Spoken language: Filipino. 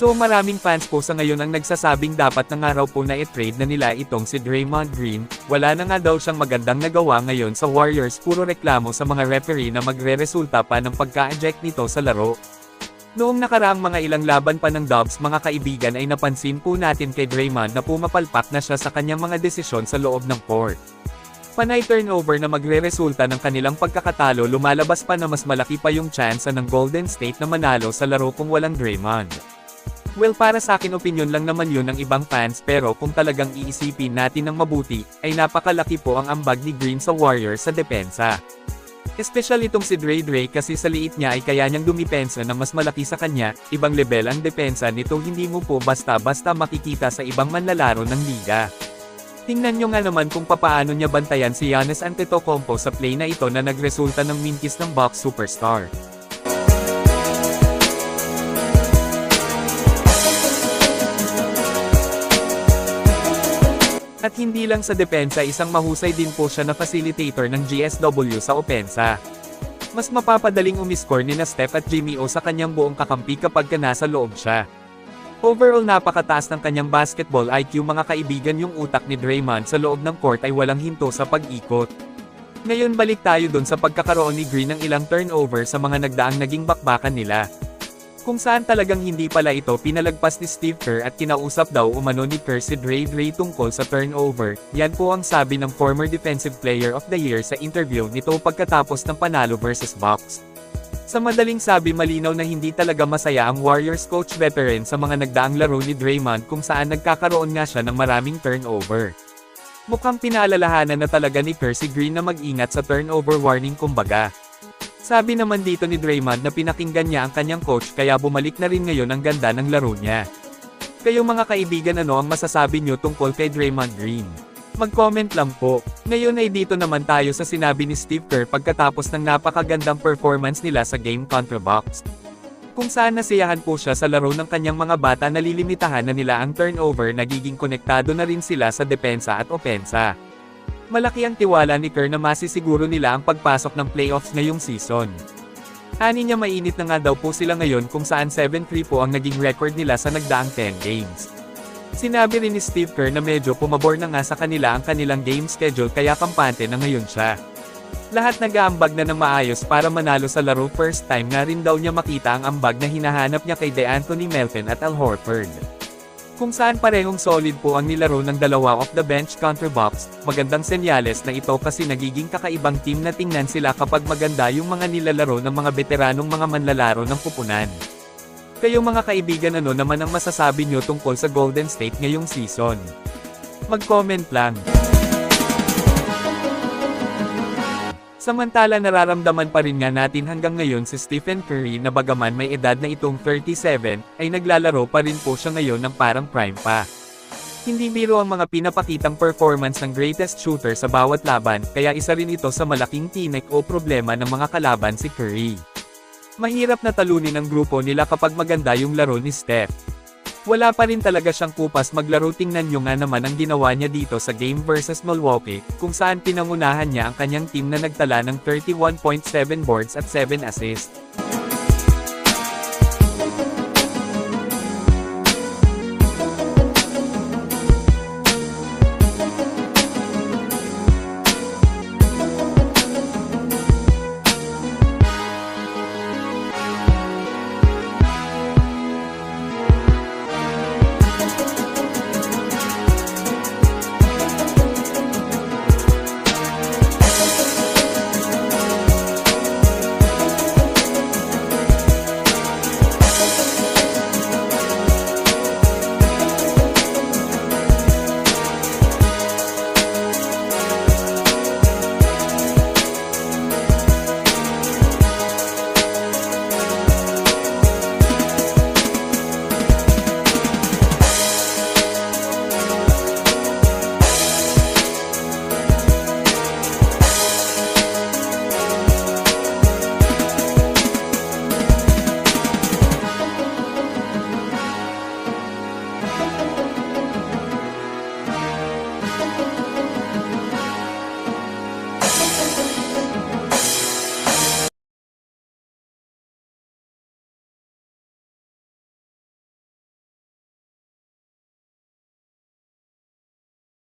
So maraming fans po sa ngayon ang nagsasabing dapat na nga raw po na i-trade na nila itong si Draymond Green, wala na nga daw siyang magandang nagawa ngayon sa Warriors, puro reklamo sa mga referee na magre-resulta pa ng pagka-eject nito sa laro. Noong nakaraang mga ilang laban pa ng Dubs mga kaibigan ay napansin po natin kay Draymond na pumapalpak na siya sa kanyang mga desisyon sa loob ng court. Panay turnover na magre-resulta ng kanilang pagkakatalo, lumalabas pa na mas malaki pa yung chance ng Golden State na manalo sa laro kung walang Draymond. Well, para sa akin opinion lang naman yun ng ibang fans, pero kung talagang iisipin natin ng mabuti, ay napakalaki po ang ambag ni Green sa Warriors sa depensa. Especially itong si Dre kasi sa liit niya ay kaya niyang dumipensa na mas malaki sa kanya, ibang level ang depensa nito, hindi mo po basta-basta makikita sa ibang manlalaro ng liga. Tingnan nyo nga naman kung papaano niya bantayan si Giannis Antetokounmpo sa play na ito na nagresulta ng mintis ng Bucks superstar. At hindi lang sa depensa, isang mahusay din po siya na facilitator ng GSW sa opensa. Mas mapapadaling umiscore ni na Steph at Jimmy O sa kanyang buong kakampi kapag nasa loob siya. Overall napakataas ng kanyang basketball IQ mga kaibigan, yung utak ni Draymond sa loob ng court ay walang hinto sa pag-ikot. Ngayon balik tayo dun sa pagkakaroon ni Green ng ilang turnover sa mga nagdaang naging bakbakan nila. Kung saan talagang hindi pala ito pinalagpas ni Steve Kerr at kinausap daw umano ni Kerr si Dre tungkol sa turnover, yan po ang sabi ng former Defensive Player of the Year sa interview nito pagkatapos ng panalo versus Bucks. Sa madaling sabi, malinaw na hindi talaga masaya ang Warriors coach veteran sa mga nagdaang laro ni Draymond kung saan nagkakaroon nga siya ng maraming turnover. Mukhang pinaalalahanan na talaga ni Kerr si Green na mag-ingat sa turnover warning kumbaga. Sabi naman dito ni Draymond na pinakinggan niya ang kanyang coach kaya bumalik na rin ngayon ang ganda ng laro niya. Kayo mga kaibigan, ano ang masasabi niyo tungkol kay Draymond Green? Mag-comment lang po. Ngayon ay dito naman tayo sa sinabi ni Steve Kerr pagkatapos ng napakagandang performance nila sa game contra Bucks. Kung saan nasiyahan po siya sa laro ng kanyang mga bata, nalilimitahan na nila ang turnover, nagiging konektado na rin sila sa depensa at opensa. Malaki ang tiwala ni Kerr na masisiguro nila ang pagpasok ng playoffs ngayong season. Ani niya mainit na nga daw po sila ngayon kung saan 7-3 po ang naging record nila sa nagdaang 10 games. Sinabi rin ni Steve Kerr na medyo pumabor na nga sa kanila ang kanilang game schedule kaya kampante na ngayon siya. Lahat nag-aambag na ng maayos para manalo sa laro, first time nga rin daw niya makita ang ambag na hinahanap niya kay DeAnthony Melton at Al Horford. Kung saan parehong solid po ang nilaro ng dalawa off the bench contra Bucks, magandang senyales na ito kasi nagiging kakaibang team na tingnan sila kapag maganda yung mga nilalaro ng mga veteranong mga manlalaro ng kupunan. Kayo mga kaibigan, ano naman ang masasabi nyo tungkol sa Golden State ngayong season? Mag-comment lang. Samantala nararamdaman pa rin nga natin hanggang ngayon si Stephen Curry na bagaman may edad na itong 37, ay naglalaro pa rin po siya ngayon ng parang prime pa. Hindi biro ang mga pinapakitang performance ng greatest shooter sa bawat laban, kaya isa rin ito sa malaking tinek o problema ng mga kalaban si Curry. Mahirap na talunin ang grupo nila kapag maganda yung laro ni Steph. Wala pa rin talaga siyang kupas maglaro, tingnan nyo nga naman ang ginawa niya dito sa game versus Milwaukee, kung saan pinangunahan niya ang kanyang team na nagtala ng 31.7 boards at 7 assists.